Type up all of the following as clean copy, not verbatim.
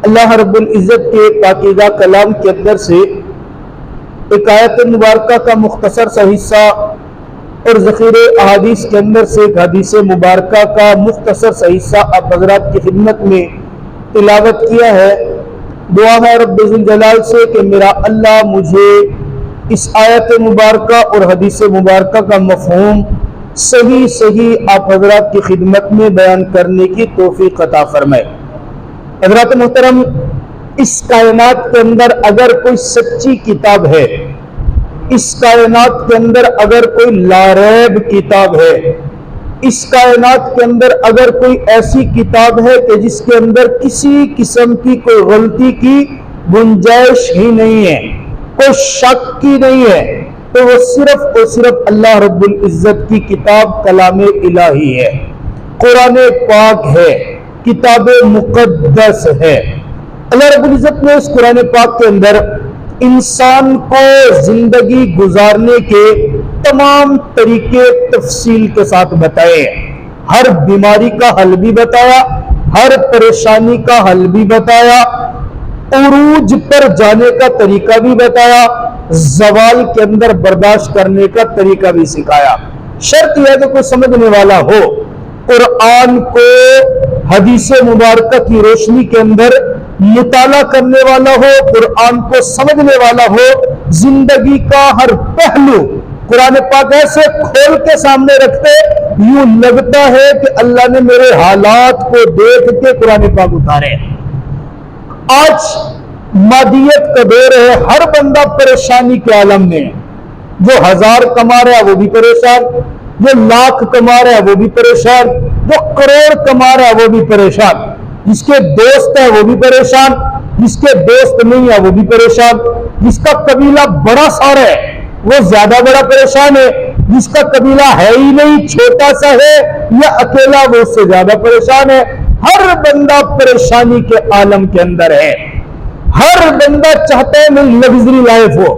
اللہ رب العزت کے پاکیزہ کلام کے اندر سے ایک آیت مبارکہ کا مختصر سا حصہ اور ذخیرے احادیث کے اندر سے ایک حدیث مبارکہ کا مختصر سا حصہ آپ حضرات کی خدمت میں تلاوت کیا ہے۔ دعا ہے رب ذوالجلال سے کہ میرا اللہ مجھے اس آیت مبارکہ اور حدیث مبارکہ کا مفہوم صحیح آپ حضرات کی خدمت میں بیان کرنے کی توفیق عطا فرمائے۔ حضرات محترم، اس کائنات کے اندر اگر کوئی سچی کتاب ہے، اس کائنات کے اندر اگر کوئی لاریب کتاب ہے، اس کائنات کے اندر اگر کوئی ایسی کتاب ہے کہ جس کے اندر کسی قسم کی کوئی غلطی کی گنجائش ہی نہیں ہے، کوئی شک کی نہیں ہے، تو وہ صرف اور صرف اللہ رب العزت کی کتاب کلام الہی ہے، قرآن پاک ہے، کتاب مقدس ہے۔ اللہ رب العزت نے اس قرآن پاک کے اندر انسان کو زندگی گزارنے کے تمام طریقے تفصیل کے ساتھ بتائے ہیں۔ ہر بیماری کا حل بھی بتایا، ہر پریشانی کا حل بھی بتایا، عروج پر جانے کا طریقہ بھی بتایا، زوال کے اندر برداشت کرنے کا طریقہ بھی سکھایا۔ شرط یہ ہے کہ کوئی سمجھنے والا ہو، قرآن کو حدیث مبارکہ کی روشنی کے اندر مطالعہ کرنے والا ہو، قرآن کو سمجھنے والا ہو، زندگی کا ہر پہلو قرآن پاک ایسے کھول کے سامنے رکھتے یوں لگتا ہے کہ اللہ نے میرے حالات کو دیکھ کے قرآن پاک اتارے۔ آج مادیت کا دور ہے، ہر بندہ پریشانی کے عالم میں، جو 1000 کما رہا ہے وہ بھی پریشان، جو لاکھ کما رہا ہے وہ بھی پریشان، جو کروڑ کما رہا ہے وہ بھی پریشان، جس کے دوست ہے وہ بھی پریشان، جس کے دوست نہیں ہے وہ بھی پریشان، جس کا قبیلہ بڑا سارا ہے وہ زیادہ بڑا پریشان ہے، جس کا قبیلہ ہے ہی نہیں، چھوٹا سا ہے یا اکیلا، وہ اس سے زیادہ پریشان ہے۔ ہر بندہ پریشانی کے عالم کے اندر ہے۔ ہر بندہ چاہتا ہے میری لگژری لائف ہو،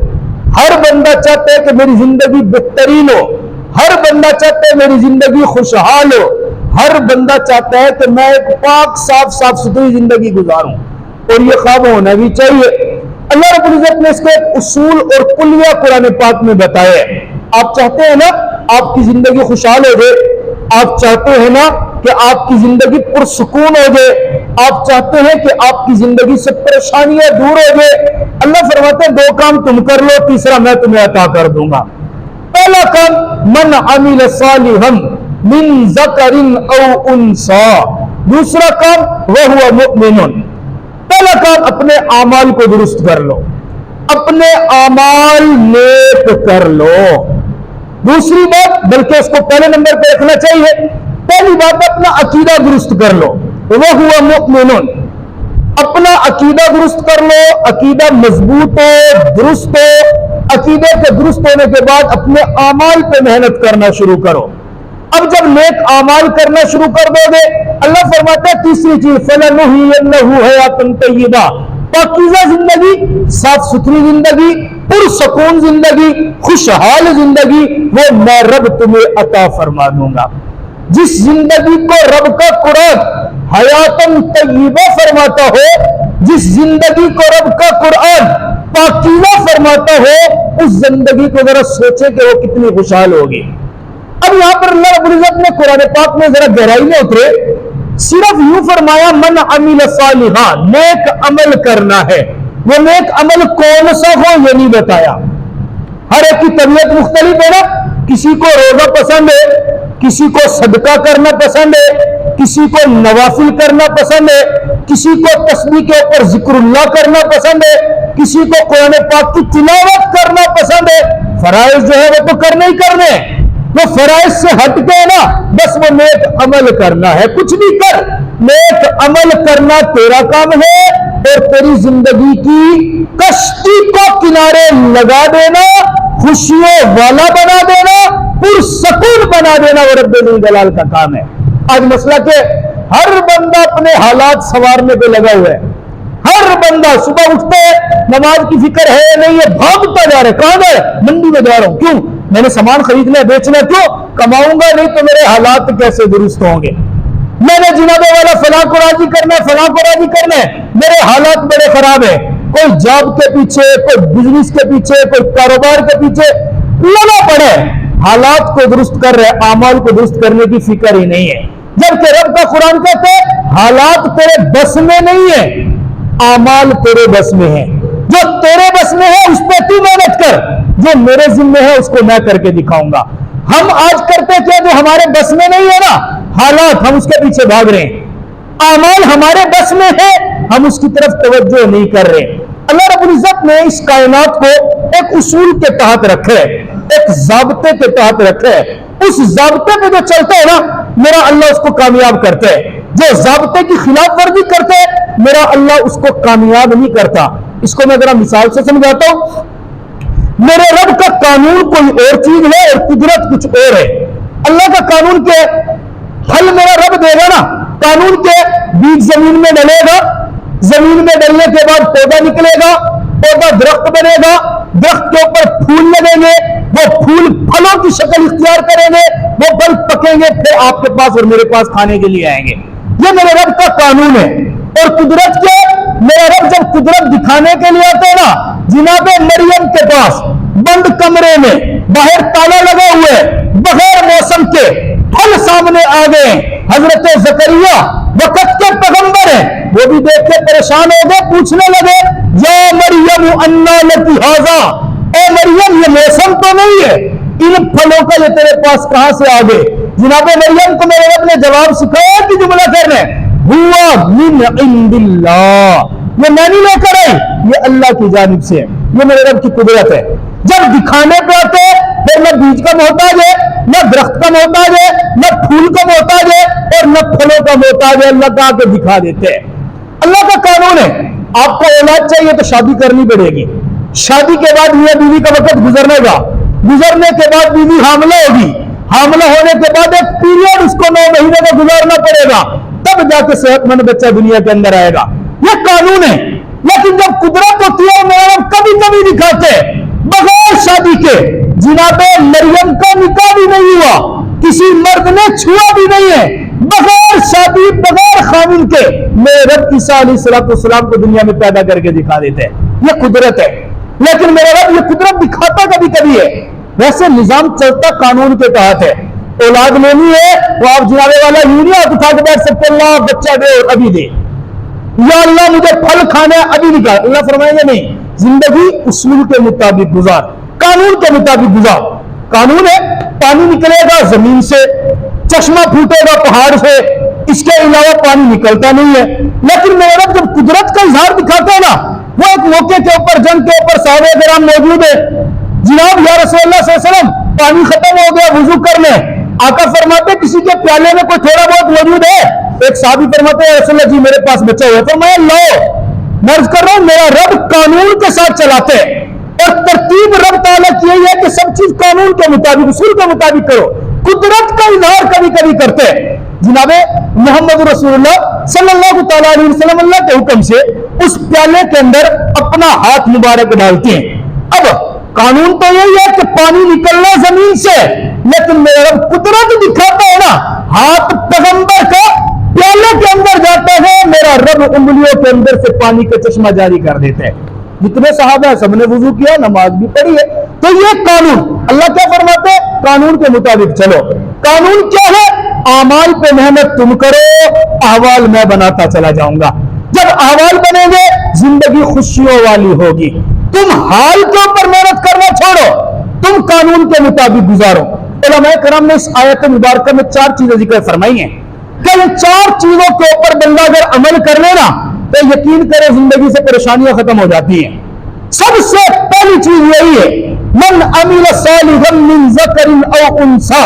ہر بندہ چاہتا ہے کہ میری زندگی بہترین ہو، ہر بندہ چاہتا ہے میری زندگی خوشحال ہو، ہر بندہ چاہتا ہے کہ میں ایک پاک صاف ستھری زندگی گزاروں، اور یہ خواب ہونا بھی چاہیے۔ اللہ رب العزت نے اس کے ایک اصول اور کلیہ قرآن پاک میں بتایا ہے۔ آپ چاہتے ہیں نا آپ کی زندگی خوشحال ہو جائے، آپ چاہتے ہیں نا کہ آپ کی زندگی پرسکون ہو جائے، آپ چاہتے ہیں کہ آپ کی زندگی سے پریشانیاں دور ہو جائے، اللہ فرماتے ہیں 2 کام تم کر لو، تیسرا میں تمہیں عطا کر دوں گا۔ پہلا کام من عمل صالحا من ذکر او انثی، دوسرا کام وہو مؤمن۔ پہلا کام اپنے اعمال کو درست کر لو، اپنے اعمال نیک کر لو۔ دوسری بات، بلکہ اس کو پہلے نمبر پہ رکھنا چاہیے، پہلی بات اپنا عقیدہ درست کر لو، وہو مؤمن۔ اپنا عقیدہ درست کر لو، عقیدہ مضبوط ہو، درست ہو، عقیدے کے درست ہونے کے بعد اپنے اعمال پہ محنت کرنا شروع کرو۔ اب جب نیک اعمال کرنا شروع کر دو گے، اللہ فرماتا ہے تیسری چیز فَلَنُحْيِيَنَّهُ حَيَاةً طَيِّبَةً، پاکیزہ زندگی، صاف ستھری زندگی، پرسکون زندگی، خوشحال زندگی، وہ میں رب تمہیں عطا فرما دوں گا۔ جس زندگی کو رب کا قرآن حیاتاً طیبہ فرماتا ہو، جس زندگی کو رب کا قرآن پاکیزہ فرماتا ہو، اس زندگی کو ذرا سوچے کہ وہ کتنی خوشحال ہوگی۔ اب یہاں پر اللہ رب العزت نے قرآن پاک میں ذرا گہرائی میں اترے، صرف یوں فرمایا من عمل صالحا، نیک عمل کرنا ہے۔ وہ نیک عمل کون سا ہو یہ نہیں بتایا۔ ہر ایک کی طبیعت مختلف ہے نا، کسی کو روزہ پسند ہے، کسی کو صدقہ کرنا پسند ہے، کسی کو نوافل کرنا پسند ہے، کسی کو تسبیح کے اوپر ذکر اللہ کرنا پسند ہے، کسی کو قرآن پاک کی تلاوت کرنا پسند ہے۔ فرائض جو ہے وہ تو کرنے ہی کرنے ہیں، وہ فرائض سے ہٹ کے نا بس وہ نیک عمل کرنا ہے۔ کچھ بھی کر، نیک عمل کرنا تیرا کام ہے، اور تیری زندگی کی کشتی کو کنارے لگا دینا، خوشیوں والا بنا دینا، پرسکون بنا دینا وہ رب ذوالجلال کا کام ہے۔ آج مسئلہ کہ ہر بندہ اپنے حالات سنوارنے پہ لگا ہوا ہے۔ ہر بندہ صبح اٹھتا ہے، نماز کی فکر ہے نہیں ہے، بھاگتا جا رہا ہے، کہاں جا رہا ہے؟ منڈی میں جا رہا ہوں۔ کیوں؟ میں نے سامان خریدنا ہے، بیچنا ہے۔ کیوں؟ کماؤں گا نہیں تو میرے حالات کیسے درست ہوں گے؟ میں نے جناب والا فلاں کو راضی کرنا ہے، فلاں کو راضی کرنا ہے، میرے حالات بڑے خراب ہیں، کوئی جاب کے پیچھے، کوئی بزنس کے پیچھے، کوئی کاروبار کے پیچھے لگا پڑے، حالات کو درست کر رہے، اعمال کو درست کرنے کی فکر ہی نہیں ہے۔ جبکہ رب کا قرآن کہتے ہیں حالات تیرے بس میں نہیں ہے، اعمال تیرے بس میں ہے۔ جو تیرے بس میں ہے اس پہ تو محنت کر، جو میرے ذمہ ہے اس کو میں کر کے دکھاؤں گا۔ ہم آج کرتے کیا جو ہمارے بس میں نہیں ہے نا، حالات ہم اس کے پیچھے بھاگ رہے ہیں، اعمال ہمارے بس میں ہے ہم اس کی طرف توجہ نہیں کر رہے۔ اللہ رب العزت نے اس کائنات کو ایک اصول کے تحت رکھے، ایک ضابطے کے تحت رکھے، اس ضابطے پہ جو چلتا ہے نا میرا اللہ اس کو کامیاب کرتا ہے، جو ضابطے کی خلاف ورزی کرتے ہیں میرا اللہ اس کو کامیاب نہیں کرتا۔ اس کو میں ذرا مثال سے سمجھاتا ہوں۔ میرے رب کا قانون کوئی اور چیز ہے اور قدرت کچھ اور ہے۔ اللہ کا قانون کیا ہے؟ پھل میرا رب دے گا نا، قانون کے بیج زمین میں ڈلے گا، زمین میں ڈلنے کے بعد پودا نکلے گا، پودا درخت بنے گا، درخت کے اوپر پھول لگیں گے، وہ پھول پھلوں کی شکل اختیار کریں گے، وہ پھل پکیں گے، پھر آپ کے پاس اور میرے پاس کھانے کے لیے آئیں گے۔ یہ میرے رب کا قانون ہے۔ اور قدرت کیا؟ میرا رب جب قدرت دکھانے کے لیے آتے ہیں نا، جناب مریم کے پاس بند کمرے میں باہر تالا لگا ہوئے بغیر موسم کے پھل سامنے آ گئے، حضرت زکریا وقت کے پیغمبر ہیں، وہ بھی دیکھ کے پریشان ہو گئے، پوچھنے لگے یا مریم انا لکی ھذا، اے مریم یہ موسم تو نہیں ہے، ان پھلوں کا یہ تیرے پاس کہاں سے آ گئے؟ جناب مریم کو میرے رب نے جواب سکھایا کہ جملہ کرنے ہوا من عند اللہ، یہ میں نہیں لے کر آئی، یہ اللہ کی جانب سے ہے، یہ میرے رب کی قدرت ہے۔ جب دکھانے پہ آتے پھر نہ بیج کا محتاج ہے، نہ درخت کا محتاج ہے، نہ پھول کا محتاج ہے اور نہ پھلوں کا محتاج ہے، اللہ کا کے دکھا دیتے ہیں۔ اللہ کا قانون ہے آپ کو اولاد چاہیے تو شادی کرنی پڑے گی، شادی کے بعد میاں بیوی کا وقت گزرنے گا، گزرنے کے بعد بیوی حاملہ ہوگی، حاملہ ہونے کے بعد ایک پیریڈ اس کو 9 مہینے کا گزارنا پڑے گا، تب جا کے صحت مند بچہ دنیا کے اندر آئے گا۔ یہ قانون ہے۔ لیکن جب قدرت ہوتی ہے میرا کبھی کبھی دکھاتے بغیر شادی کے، جناب مریم کا نکاح بھی نہیں ہوا، کسی مرد نے چھوا بھی نہیں ہے، بغیر شادی بغیر خامن کے میرے رب عیسیٰ علیہ السلام کو دنیا میں پیدا کر کے دکھا دیتے ہیں۔ یہ قدرت ہے۔ لیکن میرا رب یہ قدرت دکھاتا کبھی کبھی ہے، ویسے نظام چلتا قانون کے تحت ہے۔ اولاد لینی ہے تو آپ جناب والا یوں نہیں ہاتھ اٹھا کے بیٹھ سکتے اللہ بچہ دے اور ابھی دے، یا اللہ مجھے پھل کھانا ہے ابھی نکال، اللہ فرمائیں گے نہیں، زندگی اصول کے مطابق گزار، قانون کے مطابق گزار۔ قانون ہے پانی نکلے گا زمین سے، چشمہ پھوٹے گا پہاڑ سے، اس کے علاوہ پانی نکلتا نہیں ہے۔ لیکن میرا رب جب قدرت کا اظہار دکھاتا ہے نا، وہ ایک موقع کے اوپر جنگ کے اوپر صحابہ کرام موجود ہے، جناب یا رسول اللہ صلی اللہ علیہ وسلم پانی ختم ہو گیا وضو کر لیں، آقا فرماتے کسی کے پیالے میں کوئی تھوڑا بہت موجود ہے؟ ایک صحابی فرماتے ہیں رسول اللہ جی میرے پاس بچا ہوا ہے، فرمایا لاؤ۔ مرض کر رہا ہوں میرا رب قانون کے ساتھ چلاتے ہیں، اور ترتیب رب تعالیٰ کی یہی ہے کہ سب چیز قانون کے مطابق اصول کے مطابق کرو۔ قدرت کا اظہار کبھی کبھی کرتے ہیں، جناب محمد رسول اللہ صلی اللہ تعالیٰ علیہ وسلم اللہ کے حکم سے اس پیالے کے اندر اپنا ہاتھ مبارک ڈالتے ہیں۔ اب قانون تو یہی ہے کہ پانی نکلنا زمین سے، لیکن میرا رب قدرت دکھاتا ہے نا، ہاتھ پیغمبر کا پیالے کے اندر جاتا ہے، میرا رب انگلیوں کے اندر سے پانی کا چشمہ جاری کر دیتا ہے۔ جتنے صحابہ ہیں سب نے وضو کیا، نماز بھی پڑھی ہے۔ تو یہ قانون اللہ کیا فرماتے ہیں؟ قانون کے مطابق چلو۔ قانون کیا ہے؟ اعمال پہ محنت تم کرو، احوال میں بناتا چلا جاؤں گا۔ جب احوال بنیں گے زندگی خوشیوں والی ہوگی۔ تم حال کے اوپر محنت کرنا چھوڑو، تم قانون کے مطابق گزارو۔ علماء کرام نے اس آیت مبارکہ میں 4 چیزیں ذکر فرمائی ہیں کہ ان 4 چیزوں کے اوپر بندہ اگر عمل کر لینا تو یقین کرے زندگی سے پریشانیاں ختم ہو جاتی ہیں۔ سب سے پہلی چیز یہی ہے من عمل صالحا من ذکر او انثی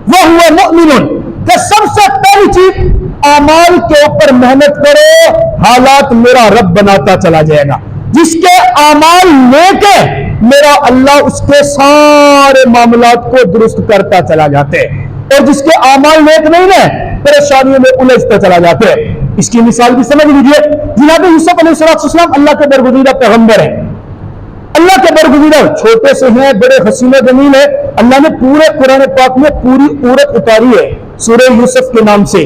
وهو مؤمن، کہ سب سے پہلی چیز اعمال کے اوپر محنت کرو، حالات میرا رب بناتا چلا جائے گا۔ جس کے اعمال نیک ہے میرا اللہ اس کے سارے معاملات کو درست کرتا چلا جاتے ہیں، اور جس کے اعمال نیک نہیں ہے پریشانیوں میں الجھتا چلا جاتے ہیں۔ اس کی مثال بھی سمجھ لیجئے، جناب یوسف علیہ السلام اللہ کے برگزیدہ پیغمبر ہیں، اللہ کے برگزیدہ، چھوٹے سے ہیں بڑے حسین و جمیل ہے۔ اللہ نے پورے قرآن پاک میں پوری عورت اتاری ہے سورہ یوسف کے نام سے،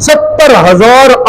70,000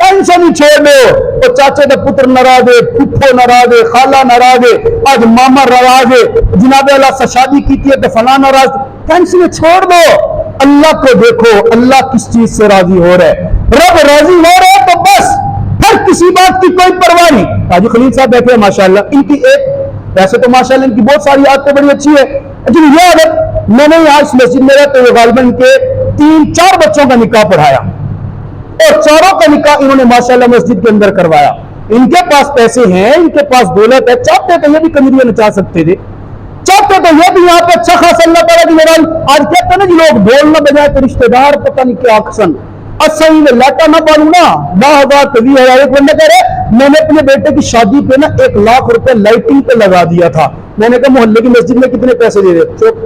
ٹینشن ہی چھوڑ دو. وہ چاچے کا پتر ناراض ہے, پھپھو ناراض ہے, خالہ ناراض ہے, آج ماما ناراض ہے, جناب اللہ سے شادی کی تھی تو فلاں ناراض. ٹینشن چھوڑ دو, اللہ کو دیکھو اللہ کس چیز سے راضی ہو رہا ہے. رب راضی ہو رہا ہے تو بس, پھر کسی بات کی کوئی پرواہ نہیں. حاجی خلیل صاحب بیٹھے ہیں ماشاءاللہ, ان کی ایک, ویسے تو ماشاءاللہ ان کی بہت ساری عادتیں بڑی اچھی ہے, لیکن یہ عادت, میں نے یہاں اس مسجد میں رہتے ہوئے غالباً کے 3-4 بچوں کا نکاح پڑھایا اور چاروں کا نکاح انہوں نے ماشاءاللہ مسجد کے اندر کروایا. ان کے پاس پیسے ہیں, ان کے پاس دولت ہے, چاہتے تو یہ بھی کنجریاں نچا سکتے تھے, چاہتے تو یہ بھی یہاں پہ اچھا خاص اللہ تعالیٰ کی نراض. آج کہتے ہیں نا جی لوگ ڈھول نہ بجائے تو رشتہ دار پتہ نہیں کیا اکسن, اصل میں لاٹا نہ پالوں نا 10,000 20,000. ایک بندہ کہہ رہے میں نے اپنے بیٹے کی شادی پہ نا 1 لاکھ روپے لائٹنگ پہ لگا دیا تھا. میں نے کہا محلے کی مسجد میں کتنے پیسے دے رہے؟ چپ,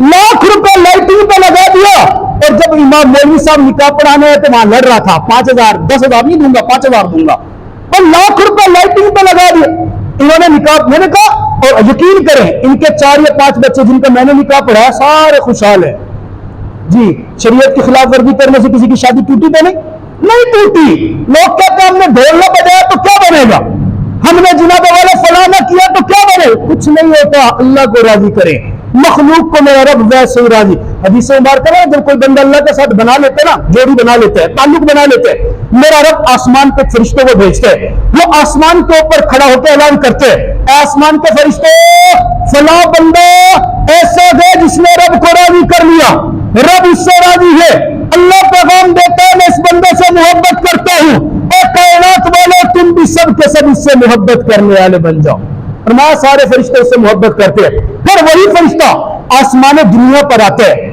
1 لاکھ روپے لائٹنگ پہ لگا دیا. اور جب امام مولوی صاحب نکاح پڑھانے آئے تو وہاں لڑ رہا تھا 5,000 10,000 نہیں دوں گا, 5,000 دوں گا, اور 1 لاکھ روپے لائٹنگ پہ لگا دیا. انہوں نے نکاح, میں نے کہا, اور یقین کریں ان کے 4 یا 5 بچے جن کا میں نے نکاح پڑھایا سارے خوشحال ہیں جی. شریعت کی خلاف ورزی کرنے سے کسی کی شادی ٹوٹی تو نہیں ٹوٹی. لوگ کہتے ہیں ہم نے ڈھول نہ بجایا تو کیا بنے گا, ہم نے جناب والا فلاں نہ کیا تو کیا بنے, کچھ نہیں ہوتا. اللہ کو راضی کریں, مخلوق کو میرا رب ویسے ہی راضی. حدیث مبارکہ ہے جب کوئی بندہ اللہ کے ساتھ بنا لیتے نا, جوڑی بنا لیتے ہیں, تعلق بنا لیتے ہیں, میرا رب آسمان کے فرشتوں کو بھیجتے ہیں, وہ آسمان کے اوپر کھڑا ہو کے اعلان کرتے ہیں, آسمان کے فرشتوں فلاں بندہ ایسا ہے جس نے رب کو راضی کر لیا, رب اس سے راضی ہے. اللہ پیغام دیتا ہے میں اس بندے سے محبت کرتا ہوں, اے کائنات والے تم بھی سب کے سب اس سے محبت کرنے والے بن جاؤ. اور میں سارے فرشتے اس سے محبت کرتے ہیں. پھر وہی فرشتہ آسمان دنیا پر آتے ہیں,